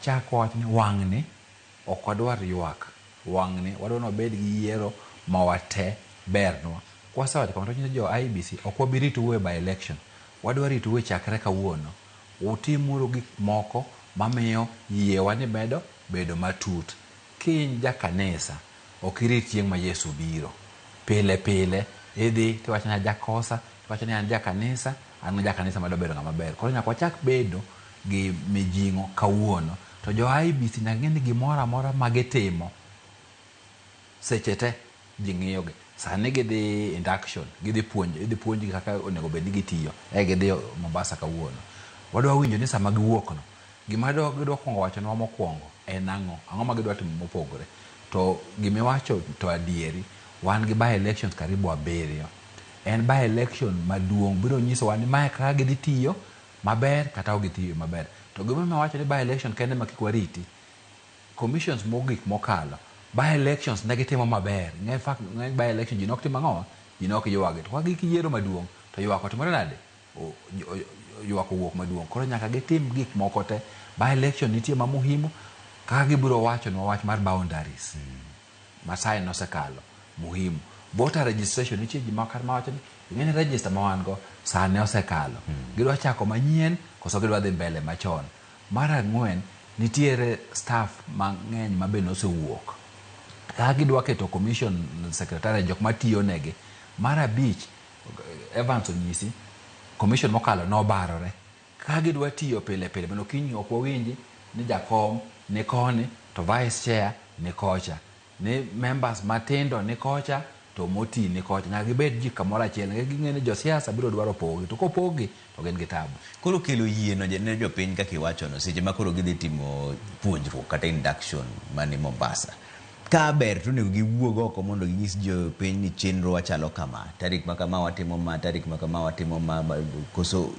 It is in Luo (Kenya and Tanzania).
wachak wach ni wang'ni ok wadwar ywak, wang'ni wadwa ni wabed gi yiero ma wate bernwa. Kwasewacho kamano to jo IEBC ok wabi rito by election, wadwa rito chakre kawuono. Utimuru gik moko mamiyo yiewa ni medo bedo matut. Kiny jakanisa ok irit chieng' ma Yesu biro. Pile pile idhi tiwacho ni jakosa, tiwacho ni an jakanisa, an jakanisa madwa bedo ng'ama ber. Koro nyaka wachak bedo gi mijing'o kawuono. To jo IEBC nyaka ng'e ni gimoro amora ma gitimo seche te ji ng'iyogi. Sani gidhi induction, idhi puonj kaka onego bed ni gitiyo. Gidhi Mombasa kawuono. Wadwa winjo ni sama giwuok no, gima gidwa kuongo wachonwa mokwongo en ang'o ma gidwa timo mopogore. To gimiwacho to adieri, wan gi by elections karibu 7. En by election maduong' biro nyisowa ni mae kaka gidhi tiyo maber kata ok gitiyo maber. To gima wacho ni by election kende ma kik wariti, commissions mogik mokalo by elections ne gitimo maber. Ng'e by election ji nok timo ang'o, ji nok ywagi. To ka gikiyiero maduong' to ywak otimore nade, ywak owuok maduong'. Koro nyaka gitim gik moko te. By election nitie ma muhimu, kaka gibiro wachonwa wach mar boundaries Masae nosekalo muhimu. Voter registration nitie ji makar mawacho ni ing'eni register ma wan go sane osekalo. Gidwa chako manyien koso gidwa dhi mbele machon. Mar 4, nitiere staff mang'eny ma be nosewuok. Kaka gidwa keto commission secretary jok matiyo negi. Mar 5, Evans onyisi commission mokalo nobarore. Kaka gidwa tiyo pile pile beno kiny ok wawinji ni jakom ni koni to vice chair ni kocha, ni members matindo ni kocha to moti ni kocha. Nyaka gibed ji kamoro achiel. Ging'e ni josiasa biro dwaro pogi, to kopogi to gin gi tabu. Koro kelo yieno ne jopiny kaka iwachono seche ma koro gidhi timo puonjruok kata induction mani Mombasa, ka ber to nego giwuog oko mondo ginyis jopiny ni chenro wachalo kama, tarik ma kama watimo ma, tarik ma kama watimo ma, koso